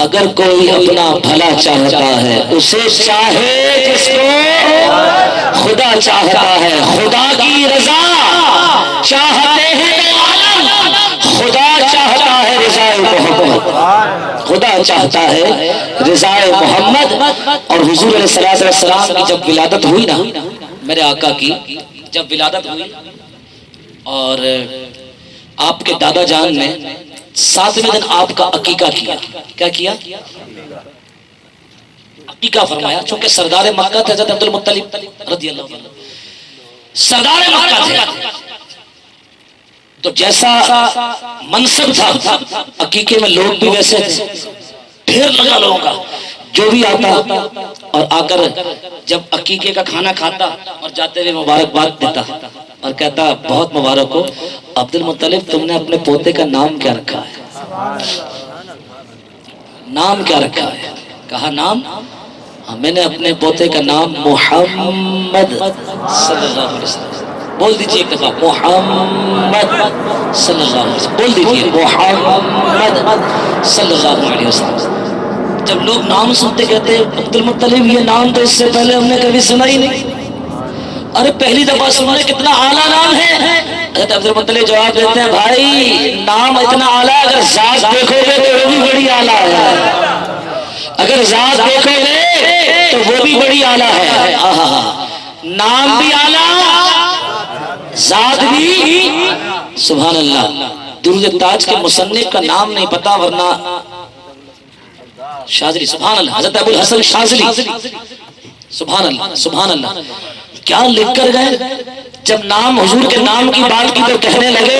अगर कोई अपना भला चाहता है उसे चाहे जिसको खुदा चाहता है। खुदा की रजा चाहते हैं खुदा चाहता है रिज़ाए मोहम्मद। खुदा चाहता है रिज़ाए मोहम्मद। और हुजूर अलैहिस्सलातु वस्सलाम की जब विलादत हुई ना, मेरे आका की जब विलादत हुई और आपके दादा जान ने 7वें दिन आपका अकीका किया। क्या किया? अकीका फरमाया। चूंकि सरदार मक्का थे हज़रत अब्दुल मुत्तलिब रज़ियल्लाहु अन्हु, सरदार मक्का थे, तो जैसा मनसब था अकीके में लोग भी वैसे थे, ढेर लगा लोगों का। जो भी आता और आकर जब अकीके का खाना खाता और जाते हुए मुबारकबाद देता और कहता बहुत मुबारक हो अब्दुल मुत्तलिब, तुमने अपने पोते का नाम क्या रखा है? नाम क्या रखा है? कहा नाम, हाँ मैंने अपने पोते का नाम मोहम्मद सल्लल्लाहु अलैहि वसल्लम। बोल दीजिए एक दफा, मोहम्मद सल्लल्लाहु अलैहि वसल्लम। बोल दीजिए मोहम्मद सल्लल्लाहु अलैहि वसल्लम। जब लोग नाम सुनते कहते अब्दुल मुत्तलिब, ये नाम तो इससे पहले हमने कभी सुना ही नहीं। अरे पहली दफा सुनने, कितना आला नाम है। अब्दुल मुत्तलिब जवाब देते हैं, भाई नाम इतना आला, अगर जात देखोगे तो वो भी बड़ी आला है। अगर जात देखोगे तो वो भी बड़ी आला है। आहा, नाम भी आला, जात भी सुभान अल्लाह। दुरूद ताज के मुसन्निफ का नाम नहीं पता, वरना शाज़ली सुभान अल्लाह, हज़रत अबुल हसन शाज़ली सुभान अल्लाह सुभान अल्लाह, क्या लिख कर गए। जब नाम हुजूर के नाम की बात की तो कहने लगे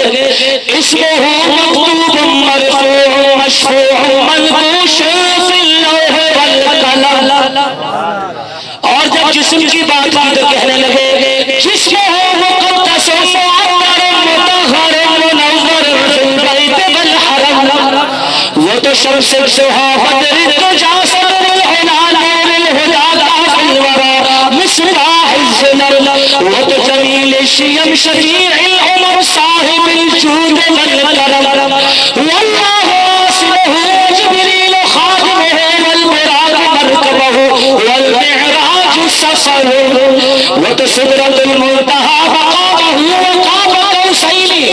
और जब जिस्म की बात की तो कहने लगे जिस्म वो तो शमसे वो तो जमील शियम शफीउल उमर साहिबुल जूद वल करम वल्लाहु वासिलहु जिब्रील खादिमुहु वल बुराक मरकबहु वल मिअराज सफर वो तो सिदरतुल मुंतहा मकामहु वकाब कौसैनी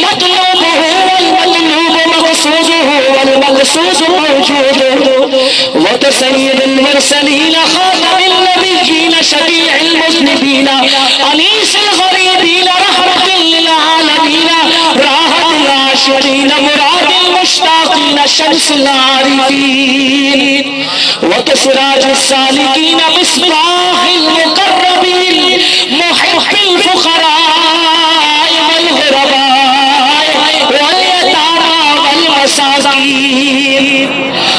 मतलूबहु वल मतलूब मक़सूदुहु वल मक़सूद मौजूद वो तो सय्यदुल मुरसलीन खातमुन नबिय्यीन शफीउल मुज़निबीन अनीसुल गरीबीन रहमतुल लिल आलमीन राहतुल आशिकीन मुरादुल मुश्ताकीन शम्सुल आरिफीन व सिराजुस सालिकीन मिस्बाहुल मुक़र्रबीन मुहिब्बुल फुक़राए वल गुरबाए वल यतामा वल मसाकीन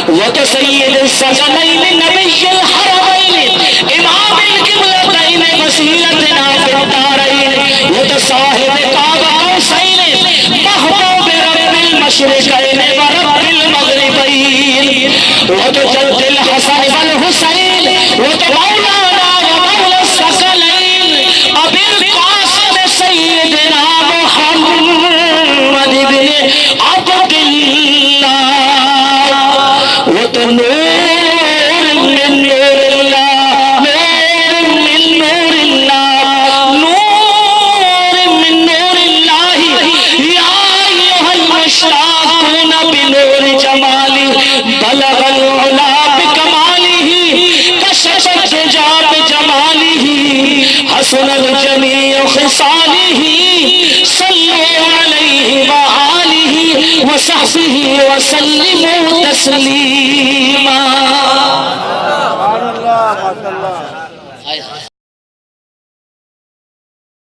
व सय्यदुस सकलैन नबियुल हरमैन इमामुल क़िबलतैन वसीलतना फिद्दारैन वो तो साहिब काबा कौसैन महबूब रब्बिल मशरिक़ैन व रब्बिल मग़रिबैन वो तो जद्दुल हसन वल हुसैन वो तो मौलाना व मौला सकलैन अबिल क़ासिम सय्यदना मुहम्मद इब्न अब्दुल्लाह वो तो हसनुल जमीउ खिसालिही सल्लु अलैहि व आलिहि व सहबिहि व सल्लिमू तस्लीमा।